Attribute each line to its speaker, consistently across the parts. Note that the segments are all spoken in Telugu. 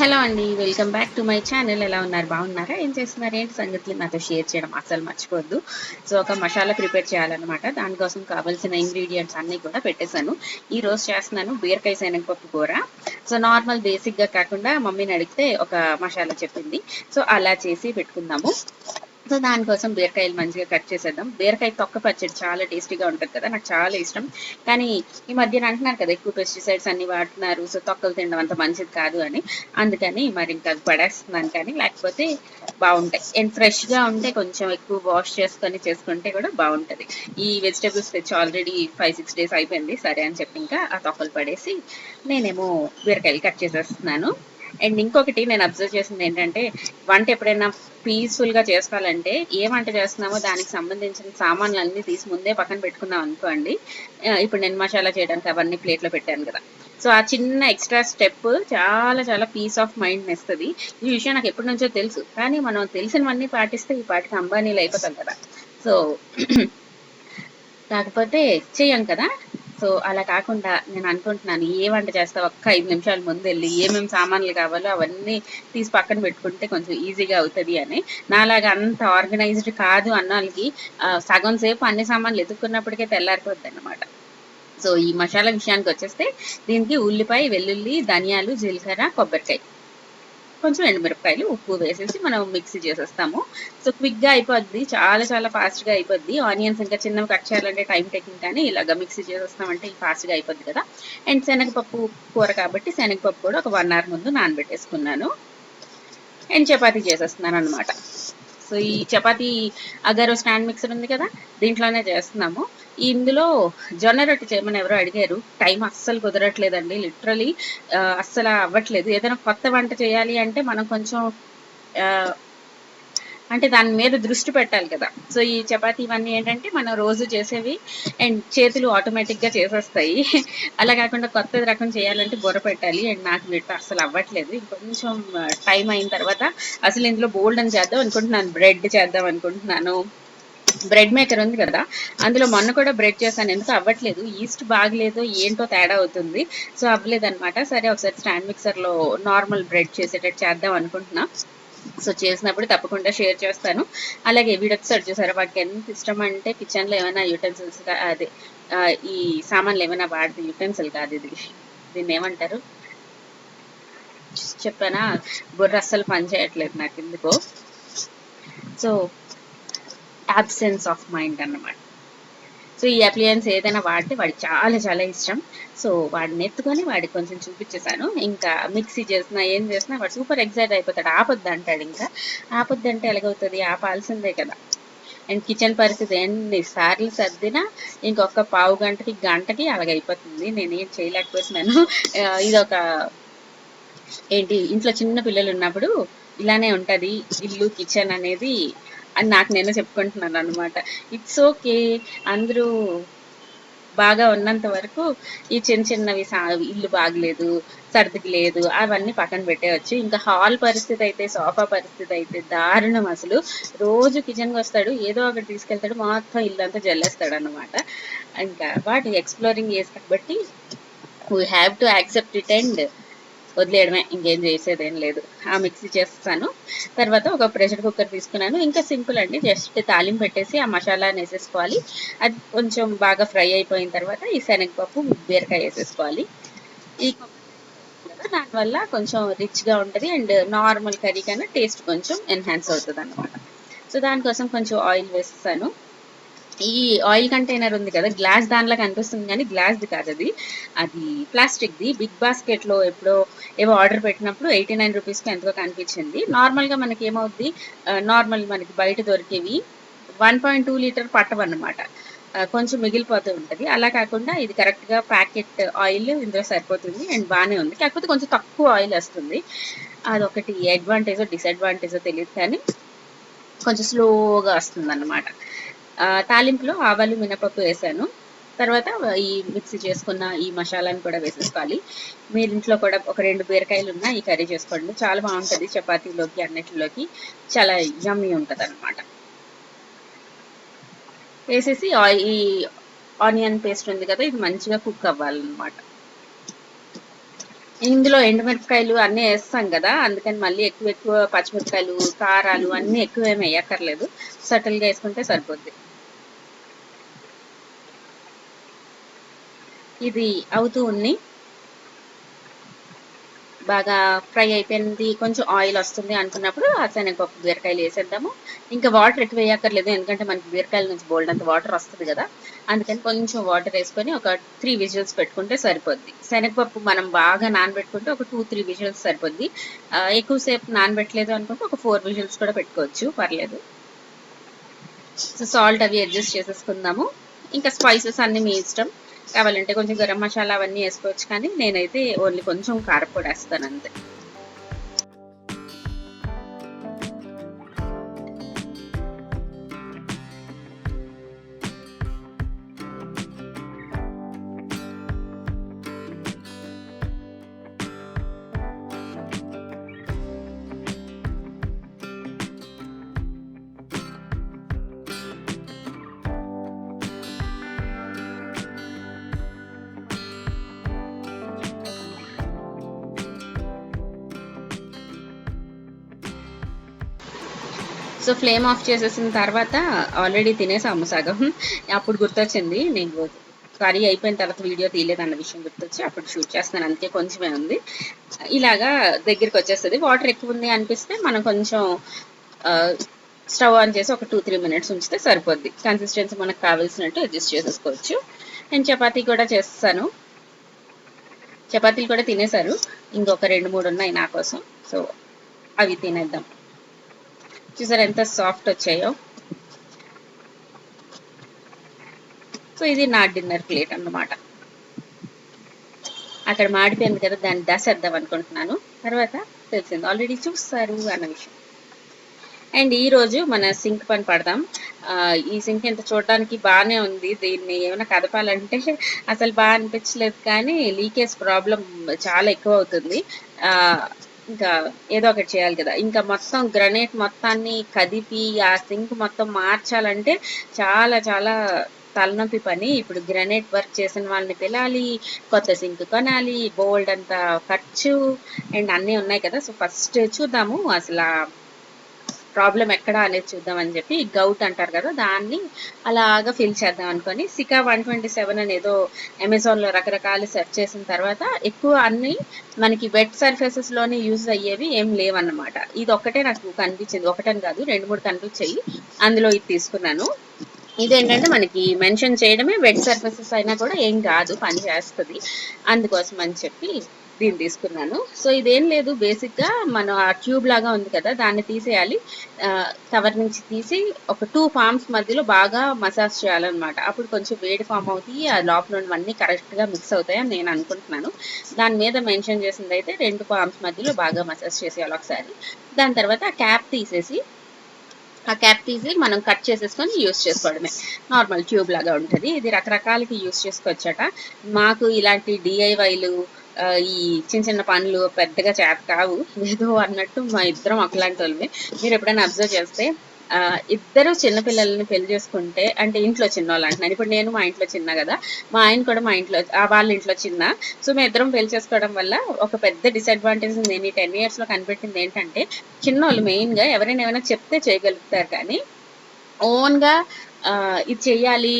Speaker 1: హలో అండి. Welcome back to my channel. ఎలా ఉన్నారు? బాగున్నారా? ఏం చేస్తున్నారు? ఏంటి సంగతులు? నాతో షేర్ చేయడం అస్సలు మర్చిపోవద్దు. సో, ఒక మసాలా ప్రిపేర్ చేయాలన్నమాట. దానికోసం కావాల్సిన ఇంగ్రీడియంట్స్ అన్నీ కూడా పెట్టేశాను. ఈ రోజు చేస్తున్నాను బీరకాయ శనగపప్పు కూర. సో, నార్మల్ బేసిక్‌గా కాకుండా మమ్మీని అడిగితే ఒక మసాలా చెప్పింది. సో, అలా చేసి పెట్టుకుందాము. సో, దానికోసం బీరకాయలు మంచిగా కట్ చేసేద్దాం. బీరకాయ తొక్క పచ్చడి చాలా టేస్టీగా ఉంటది కదా! నాకు చాలా ఇష్టం. కానీ ఈ మధ్యన అంటున్నారు కదా! ఎక్కువ పెస్టిసైడ్స్ అన్ని వాడుతున్నారు. సో, తొక్కలు తినడం అంత మంచిది కాదు అని. అందుకని మరి ఇంకా అది పడేస్తున్నాను కానీ, లేకపోతే బావుంటాయి. అండ్ ఫ్రెష్‌గా ఉంటే కొంచెం ఎక్కువ వాష్ చేసుకొని చేసుకుంటే కూడా బావుంటది. ఈ వెజిటబుల్స్ తెచ్చి ఆల్రెడీ 5, 6 డేస్ అయిపోయింది. సరే అని చెప్పి ఇంకా ఆ తొక్కలు పడేసి నేనేమో బీరకాయలు కట్ చేసేస్తున్నాను. అండ్ ఇంకొకటి నేను అబ్జర్వ్ చేసిందేంటంటే, వంట ఎప్పుడైనా పీస్‌ఫుల్‌గా చేసుకోవాలంటే, ఏ వంట చేస్తున్నామో దానికి సంబంధించిన సామాన్లన్నీ తీసి ముందే పక్కన పెట్టుకున్నాం అనుకోండి. ఇప్పుడు నేను మసాలా చేయడానికి అవన్నీ ప్లేట్‌లో పెట్టాను గదా! సో, ఆ చిన్న ఎక్స్‌ట్రా స్టెప్ చాలా చాలా పీస్ ఆఫ్ మైండ్‌నిస్తది. ఈ విషయం నాకు ఎప్పటినుంచో తెలుసు. కానీ మనం తెలిసినవన్నీ పాటిస్తే ఈ పాటికి అంబానీలు అయిపోతాం కదా! సో, కాకపోతే చెయ్యం కదా! సో, అలా కాకుండా నేను అనుకుంటున్నాను ఏ వంట చేస్తావు ఒక్క 5 నిమిషాల ముందెళ్లి ఏమేమి సామాన్లు కావాలో అవన్నీ తీసి పక్కన పెట్టుకుంటే కొంచెం ఈజీగా అవుతది అని. నాలాగా అంత ఆర్గనైజ్డ్ కాదు అన్నోళ్ళకి సగం సేపు అన్ని సామాన్లు ఎతుక్కున్నప్పటికే తెల్లారిపోద్దన్నమాట. సో, ఈ మసాలా విషయానికొచ్చేస్తే దీనికి ఉల్లిపాయ, వెల్లుల్లి, ధనియాలు, జీలకర్ర, కొబ్బరికాయ, కొంచెం ఎండుమిరపకాయలు, ఉప్పు వేసేసి మనం మిక్సీ చేసేస్తాము. సో, క్విక్‌గా అయిపోద్ది. చాలా చాలా ఫాస్ట్‌గా అయిపోద్ది. ఆనియన్స్ ఇంకా చిన్నవి కట్ చేయాలంటే టైం టేకింగ్ కానీ ఇలాగ మిక్సీ చేసేస్తామంటే ఫాస్ట్‌గా అయిపోద్ది కదా! అండ్ శనగపప్పు కూర కాబట్టి శనగపప్పు కూడా ఒక 1 అవర్ ముందు నానబెట్టేసుకున్నాను. అండ్ చపాతీ చేసేస్తున్నాననమాట. సో, ఈ చపాతీ అగారో స్టాండ్ మిక్సర్ ఉంది కదా! దీంట్లోనే చేస్తున్నాము. ఇందులో జొన్న రొట్టె చేయమని ఎవరో అడిగారు. టైం అస్సలు కుదరట్లేదండి. లిటరల్లీ అస్సల అవ్వట్లేదు. ఏదైనా కొత్త వంట చేయాలి అంటే మనం కొంచెం ఆహ్, అంటే దాని మీద దృష్టి పెట్టాలి కదా! సో, ఈ చపాతీ ఇవన్నీ ఏంటంటే మనం రోజు చేసేవి అండ్ చేతులు ఆటోమేటిక్‌గా చేసేస్తాయి. అలా కాకుండా కొత్త రకం చేయాలంటే బుర్ర పెట్టాలి. అండ్ నాకు వీటితో అస్సలు అవ్వట్లేదు. ఇంకొంచెం టైం అయిన తర్వాత అసలు ఇందులో బోలెడన్ని చేద్దాం అనుకుంటున్నాను. బ్రెడ్ చేద్దాం అనుకుంటున్నాను. బ్రెడ్ మేకర్ ఉంది కదా! అందులో మొన్న కూడా బ్రెడ్ చేశాను. ఎందుకో అవ్వట్లేదు. ఈస్ట్ బాగలేదు. ఏంటో తేడా అవుతుంది. సో, అవ్వలేదనమాట. సరే ఒకసారి స్టాండ్ మిక్సర్‌లో నార్మల్ బ్రెడ్ చేసేటట్టు చేద్దాం అనుకుంటున్నా. సో, చేసినప్పుడు తప్పకుండా షేర్ చేస్తాను. అలాగే వీడొచ్చాడు చూసారా! వాడికి ఎంత ఇష్టమంటే కిచెన్‌లో ఏమైనా యుటెన్సిల్స్‌గా అదే ఈ సామాన్లేమైనా వాడితే యుటెన్సిల్ కాదిది. దీన్నేమంటారు? చెప్పానా? బుర్ర అస్సలు పని చేయట్లేదు నాకెందుకో. సో, అబ్సెన్స్ ఆఫ్ మైండ్ అన్నమాట. సో, ఈ అప్లయన్స్ ఏదైనా వాడితే వాడికి చాలా చాలా ఇష్టం. సో, వాడినెత్తుకొని వాడికి కొంచెం చూపిచ్చేసాను. ఇంకా మిక్సీ చేసినా, ఏం చేసినా వాడు సూపర్ ఎక్సైట్ అయిపోతాడు. ఆపొద్దంటాడింకా. ఆపొద్దంటే ఎలాగవుతది? ఆపాల్సిందే కదా! అండ్ కిచెన్ పరిస్థితి ఎన్ని సార్లు సర్దినా ఇంకొక పావు గంటకి, గంటకి అలాగయిపోతుంది. నేనేం చేయలేకపోతున్నాను. ఇదొక ఏంటి ఇంట్లో చిన్న పిల్లలున్నప్పుడు ఇలానే ఉంటది ఇల్లు, కిచెన్ అనేది అని నాకు నేనే చెప్పుకుంటున్నాననమాట. It's okay. అందరూ బాగా ఉన్నంత వరకు ఈ చిన్న చిన్నవి ఇల్లు బాగలేదు, సర్దికి లేదు అవన్నీ పక్కన పెట్టేయొచ్చు. ఇంకా హాల్ పరిస్థితి అయితే, సోఫా పరిస్థితి అయితే దారుణం అసలు. రోజు కిచెన్‌కొస్తాడు. ఏదో ఒకటి తీసుకెళ్తాడు. మొత్తం ఇల్లంతా జల్లేస్తాడనమాట. ఇంకా వాడు ఎక్స్‌ప్లోరింగ్ ఏజ్ కాబట్టి we have to accept it and వదిలేయడమే. ఇంకేం చేసేదేం లేదు. ఆ మిక్సీ చేసేసాను. తర్వాత ఒక ప్రెషర్ కుక్కర్ తీసుకున్నాను. ఇంకా సింపుల్ అండి. జస్ట్ తాలింపు పెట్టేసి ఆ మసాలానేసేసుకోవాలి. అది కొంచెం బాగా ఫ్రై అయిపోయిన తర్వాత ఈ శనగపప్పు, బీరకాయ ఏసేసుకోవాలి. ఈ కొబ్బరి కదా దానివల్ల కొంచెం రిచ్‌గా ఉంటది. అండ్ నార్మల్ కర్రీ కన్నా టేస్ట్ కొంచెం ఎన్హాన్స్ అవుతదనమాట. సో, దానికోసం కొంచెం ఆయిల్ వేసేసాను. ఈ ఆయిల్ కంటైనర్ ఉంది కదా! గ్లాస్ దానిలా కనిపిస్తుంది గానీ గ్లాస్‌ది కాదది. అది ప్లాస్టిక్‌ది. బిగ్ బాస్కెట్‌లో ఎప్పుడో ఏవో ఆర్డర్ పెట్టినప్పుడు రూ. 89కో ఎంతకో కనిపించింది. నార్మల్‌గా మనకేమవుద్ది నార్మల్ మనకి బయట దొరికేవి 1.2 లీటర్ పట్టవన్నమాట. కొంచెం మిగిలిపోతూ ఉంటది. అలా కాకుండా ఇది కరెక్ట్‌గా ప్యాకెట్ ఆయిల్ ఇందులో సరిపోతుంది. అండ్ బానే ఉంది. కాకపోతే కొంచెం తక్కువ ఆయిలొస్తుంది. అదొకటి అడ్వాంటేజో, డిసడ్వాంటేజో తెలీదు కానీ కొంచెం స్లోగా వస్తుందన్నమాట. తాలింపులో ఆవాలు, మినపప్పు వేశాను. తర్వాత ఈ మిక్సీ చేసుకున్న ఈ మసాలాను కూడా వేసేసుకోవాలి. మీరింట్లో కూడా ఒక 2 బీరకాయలున్నా ఈ కర్రీ చేసుకోండి. చాలా బావుంటది. చపాతీలోకి అన్నిటిలోకి చాలా యమ్మీ ఉంటదనమాట. వేసేసి ఈ ఆనియన్ పేస్ట్ ఉంది కదా! ఇది మంచిగా కుక్ అవ్వాలనమాట. ఇందులో ఎండుమిరపకాయలు అన్నీ వేస్తాం కదా, అందుకని మళ్ళీ ఎక్కువ ఎక్కువ పచ్చిమిరపకాయలు కారాలు అన్నీ ఎక్కువ ఏమి వేయక్కర్లేదు, సటిల్గా వేసుకుంటే సరిపోద్ది. ఇది అవుతూ ఉంది, బాగా ఫ్రై అయిపోయింది, కొంచెం ఆయిల్ వస్తుంది అనుకున్నప్పుడు ఆ శనగపప్పు బీరకాయలు వేసేద్దాము. ఇంకా వాటర్ ఎక్కువ వేయక్కర్లేదు, ఎందుకంటే మనకి బీరకాయల నుంచి బోల్డ్ అంత వాటర్ వస్తుంది కదా, అందుకని కొంచెం వాటర్ వేసుకొని ఒక 3 విజిల్స్ పెట్టుకుంటే సరిపోద్ది. శనగపప్పు మనం బాగా నానబెట్టుకుంటే ఒక 2-3 విజిల్స్ సరిపోద్ది. ఎక్కువసేపు నానబెట్టలేదు అనుకుంటే ఒక 4 విజిల్స్ కూడా పెట్టుకోవచ్చు, పర్లేదు. సో సాల్ట్ అవి అడ్జస్ట్ చేసేసుకుందాము. ఇంకా స్పైసెస్ అన్ని మీ ఇష్టం, కావాలంటే కొంచెం గరం మసాలా అవన్నీ వేసుకోవచ్చు, కానీ నేనైతే ఓన్లీ కొంచెం కారపొడి వేస్తాను అంతే. సో ఫ్లేమ్ ఆఫ్ చేసేసిన తర్వాత ఆల్రెడీ తినేసాము సగం, అప్పుడు గుర్తొచ్చింది నేను కర్రీ అయిపోయిన తర్వాత వీడియో తీయలేదన్న విషయం గుర్తొచ్చి అప్పుడు షూట్ చేస్తున్నాను, అంతే కొంచెమే ఉంది. ఇలాగా దగ్గరికి వచ్చేస్తుంది. వాటర్ ఎక్కువ ఉంది అనిపిస్తే మనం కొంచెం స్టవ్ ఆన్ చేసి ఒక 2-3 మినిట్స్ ఉంచితే సరిపోద్ది. కన్సిస్టెన్సీ మనకు కావాల్సినట్టు అడ్జస్ట్ చేసేసుకోవచ్చు. నేను చపాతీ కూడా చేస్తాను, చపాతీలు కూడా తినేశారు, ఇంకొక 2-3 ఉన్నాయి నా కోసం, సో అవి తినేద్దాం. చూసారు ఎంత సాఫ్ట్ వచ్చాయో. సో ఇది నా డిన్నర్ ప్లేట్ అన్నమాట. అక్కడ మాడిపోయింది కదా, దాన్ని దాసేద్దాం అనుకుంటున్నాను, తర్వాత తెలిసింది ఆల్రెడీ చూస్తారు అన్న విషయం. అండ్ ఈ రోజు మన సింక్ పని పడదాం. ఈ సింక్ ఎంత చూడడానికి బాగానే ఉంది, దీన్ని ఏమైనా కదపాలంటే అసలు బాగా అనిపించలేదు, కానీ లీకేజ్ ప్రాబ్లం చాలా ఎక్కువ అవుతుంది. ఇంకా ఏదో ఒకటి చేయాలి కదా. ఇంకా మొత్తం గ్రనైట్ మొత్తాన్ని కదిపి ఆ సింక్ మొత్తం మార్చాలంటే చాలా చాలా తలనొప్పి పని. ఇప్పుడు గ్రనైట్ వర్క్ చేసిన వాళ్ళని పిలాలి, కొత్త సింక్ కొనాలి, బోల్డ్ అంత ఖర్చు అండ్ అన్నీ ఉన్నాయి కదా. సో ఫస్ట్ చూద్దాము అసలు ప్రాబ్లం ఎక్కడ అనేది చూద్దాం అని చెప్పి, గౌట్ అంటారు కదా, దాన్ని అలాగా ఫిల్ చేద్దాం అనుకొని సికా 127 అని ఏదో అమెజాన్లో రకరకాలు సెర్చ్ చేసిన తర్వాత ఎక్కువ అన్ని మనకి వెట్ సర్ఫేసెస్ లోనే యూజ్ అయ్యేవి ఏం లేవన్నమాట. ఇది ఒక్కటే నాకు కనిపించింది, ఒకటని కాదు 2-3 కనిపించాయి, అందులో ఇది తీసుకున్నాను. ఇదేంటంటే మనకి మెన్షన్ చేయడమే, వెట్ సర్ఫేసెస్ అయినా కూడా ఏం కాదు, పని చేస్తుంది, అందుకోసం అని చెప్పి దీన్ని తీసుకున్నాను. సో ఇదేం లేదు, బేసిక్గా మనం ఆ ట్యూబ్ లాగా ఉంది కదా, దాన్ని తీసేయాలి, కవర్ నుంచి తీసి ఒక 2 పామ్స్ మధ్యలో బాగా మసాజ్ చేయాలన్నమాట. అప్పుడు కొంచెం వేడి ఫామ్ అవుతాయి, ఆ లోపల ఉన్నవన్నీ కరెక్ట్గా మిక్స్ అవుతాయని నేను అనుకుంటున్నాను. దాని మీద మెన్షన్ చేసింది అయితే 2 పామ్స్ మధ్యలో బాగా మసాజ్ చేసేయాలి ఒకసారి. దాని తర్వాత ఆ క్యాప్ తీసేసి మనం కట్ చేసేసుకొని యూస్ చేసుకోవడమే, నార్మల్ ట్యూబ్ లాగా ఉంటుంది. ఇది రకరకాలకి యూస్ చేసుకోవచ్చట. మాకు ఇలాంటి డిఐవైలు ఈ చిన్న చిన్న పనులు పెద్దగా చేత కావు, ఏదో అన్నట్టు మా ఇద్దరం ఒకలాంటి వాళ్ళమే. మీరు ఎప్పుడైనా అబ్జర్వ్ చేస్తే ఇద్దరు చిన్నపిల్లల్ని పెళ్లి చేసుకుంటే, అంటే ఇంట్లో చిన్న వాళ్ళు అంటున్నాను, ఇప్పుడు నేను మా ఇంట్లో చిన్న కదా, మా ఆయన కూడా మా ఇంట్లో వాళ్ళ ఇంట్లో చిన్న. సో మేము ఇద్దరం పెళ్లి చేసుకోవడం వల్ల ఒక పెద్ద డిసడ్వాంటేజ్ నేను ఈ 10 years లో కనిపెట్టింది ఏంటంటే, చిన్నోళ్ళు మెయిన్గా ఎవరైనా ఏమైనా చెప్తే చేయగలుగుతారు, కానీ ఓన్గా ఇది చెయ్యాలి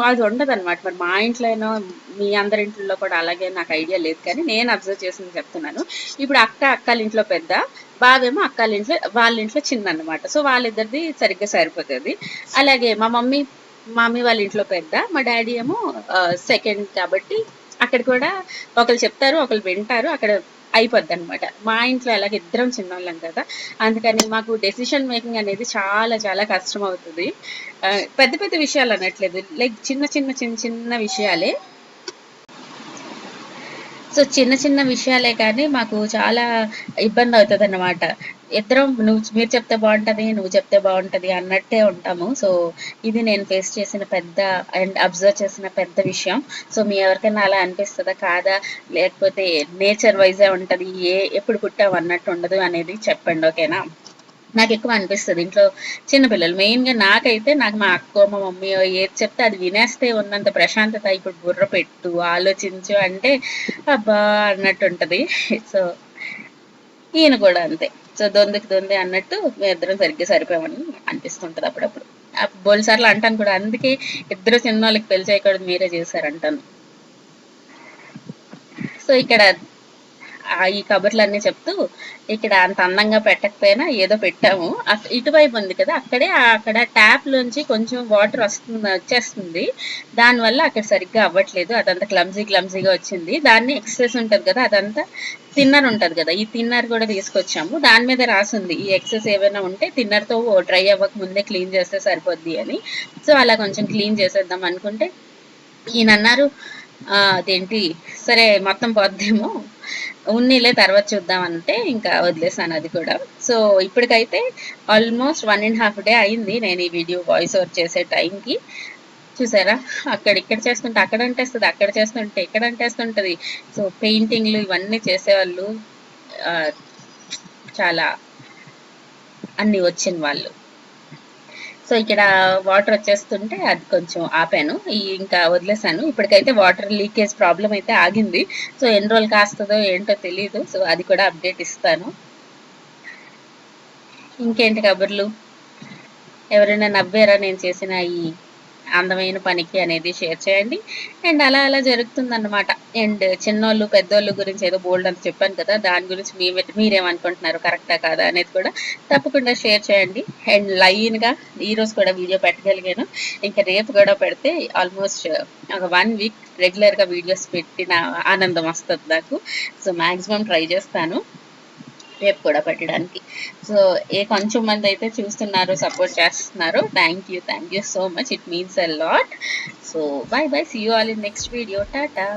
Speaker 1: అది ఉండదు అనమాట. మరి మా ఇంట్లోనో మీ అందరి ఇంట్లో కూడా అలాగే నాకు ఐడియా లేదు, కానీ నేను అబ్జర్వ్ చేసింది చెప్తున్నాను. ఇప్పుడు అక్కల ఇంట్లో పెద్ద, బావేమో వాళ్ళ ఇంట్లో చిన్న అనమాట. సో వాళ్ళిద్దరిది సరిగ్గా సరిపోతుంది. అలాగే మా మమ్మీ వాళ్ళ ఇంట్లో పెద్ద, మా డాడీ ఏమో సెకండ్, కాబట్టి అక్కడ కూడా ఒకరు చెప్తారు ఒకరు వింటారు, అక్కడ అయిపోద్ది అనమాట. మా ఇంట్లో అలాగే ఇద్దరం చిన్నవాళ్ళం కదా, అందుకని మాకు డెసిషన్ మేకింగ్ అనేది చాలా చాలా కష్టం అవుతుంది. పెద్ద పెద్ద విషయాలు అనట్లేదు, లైక్ చిన్న చిన్న చిన్న చిన్న విషయాలే. సో చిన్న చిన్న విషయాలే కానీ మాకు చాలా ఇబ్బంది అవుతుంది అన్నమాట. ఇద్దరం మీరు చెప్తే బాగుంటుంది, నువ్వు చెప్తే బాగుంటుంది అన్నట్టే ఉంటాము. సో ఇది నేను ఫేస్ చేసిన పెద్ద అండ్ అబ్జర్వ్ చేసిన పెద్ద విషయం. సో మీ ఎవరికైనా అలా అనిపిస్తుందా కాదా, లేకపోతే నేచర్ వైజే ఉంటుంది, ఎప్పుడు పుట్టావు అన్నట్టు ఉండదు అనేది చెప్పండి, ఓకేనా. నాకు ఎక్కువ అనిపిస్తుంది ఇంట్లో చిన్నపిల్లలు మెయిన్గా నాకైతే నాకు మా అక్క మా మమ్మీ ఏది చెప్తే అది వినేస్తే ఉన్నంత ప్రశాంతత ఇప్పుడు బుర్ర పెట్టు ఆలోచించు అంటే అబ్బా అన్నట్టు ఉంటది. సో ఈయన కూడా అంతే. సో దొందుకి దొందే అన్నట్టు మేమిద్దరం సరిగ్గా సరిపోయామని అనిపిస్తుంటది అప్పుడప్పుడు. బోల్డ్ సార్లు అంటాను కూడా, అందుకే ఇద్దరు చిన్నోళ్ళకి పెళ్లి చేయకూడదు మీరే చేశారంటాను. సో ఇక్కడ ఈ కబుర్లన్నీ చెప్తూ ఇక్కడ అంత అందంగా పెట్టకపోయినా ఏదో పెట్టాము. ఇటువైపు ఉంది కదా అక్కడే అక్కడ ట్యాప్ లోంచి కొంచెం వాటర్ వచ్చేస్తుంది. దానివల్ల అక్కడ సరిగ్గా అవ్వట్లేదు. అదంతా క్లమ్జీగా వచ్చింది. దాన్ని ఎక్సెస్ ఉంటది కదా అదంతా థిన్నర్ ఉంటది కదా, ఈ థిన్నర్ కూడా తీసుకొచ్చాము. దాని మీద రాసింది ఈ ఎక్సెస్ ఏమైనా ఉంటే థిన్నర్ తో డ్రై అవ్వక ముందే క్లీన్ చేస్తే సరిపోద్ది అని. సో అలా కొంచెం క్లీన్ చేసేద్దాం అనుకుంటే ఈయన అన్నారు అదేంటి సరే మొత్తం పోద్దేమో ఉన్నీలే తర్వాత చూద్దాం అంటే ఇంకా వదిలేసాను అది కూడా. సో ఇప్పటికైతే ఆల్మోస్ట్ 1.5 డే అయింది నేను ఈ వీడియో వాయిస్ ఓవర్ చేసే టైంకి. చూసారా, ఇక్కడ చేస్తుంటే అక్కడ అంటేస్తుంది, అక్కడ చేస్తుంటే ఇక్కడ అంటేస్తుంటది. సో పెయింటింగ్లు ఇవన్నీ చేసేవాళ్ళు చాలా అన్ని వచ్చిన వాళ్ళు. సో ఇక్కడ వాటర్ వచ్చేస్తుంటే అది కొంచెం ఆపాను, ఇంకా వదిలేసాను. ఇప్పటికైతే వాటర్ లీకేజ్ ప్రాబ్లం అయితే ఆగింది. సో ఎన్ని రోజులు కాస్తుందో ఏంటో తెలియదు. సో అది కూడా అప్డేట్ ఇస్తాను. ఇంకేంటి కబుర్లు? ఎవరైనా నవ్వారా నేను చేసిన ఈ అందమైన పనికి అనేది షేర్ చేయండి. అండ్ అలా అలా జరుగుతుందన్నమాట. అండ్ చిన్నోళ్ళు పెద్దోళ్ళు గురించి ఏదో బోల్డ్ అంత చెప్పాను కదా, దాని గురించి మీరేమనుకుంటున్నారు, కరెక్టా కాదా అనేది కూడా తప్పకుండా షేర్ చేయండి. అండ్ లైన్గా ఈరోజు కూడా వీడియో పెట్టగలిగాను. ఇంకా రేపు కూడా పెడితే ఆల్మోస్ట్ ఒక 1 వీక్ రెగ్యులర్గా వీడియోస్ పెట్టిన ఆనందం వస్తుంది నాకు. సో మ్యాక్సిమం ట్రై చేస్తాను రేపు కూడా పెట్టడానికి. సో కొంచెం మంది అయితే చూస్తున్నారు, సపోర్ట్ చేస్తున్నారు. Thank you so much, it means a lot. So bye bye, see you all in next video. Tata.